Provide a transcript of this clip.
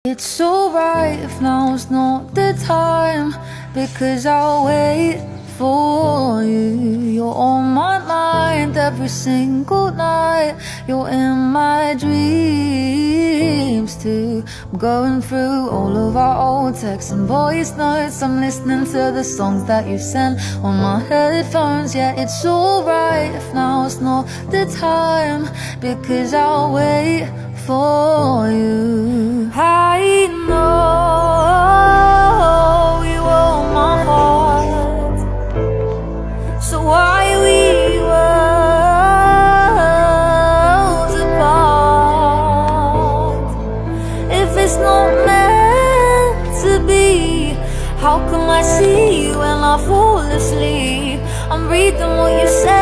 It's alright if now's not the time, because I'll wait for you. You're on my mind every single night. You're in my dreams too. I'm going through all of our old texts and voice notes. I'm listening to the songs that you sent on my headphones. Yeah, it's alright if now's not the time, because I'll wait for you. I know you own my heart, so why we worlds apart? If it's not meant to be, how come I see you when I fall asleep? I'm reading what you said.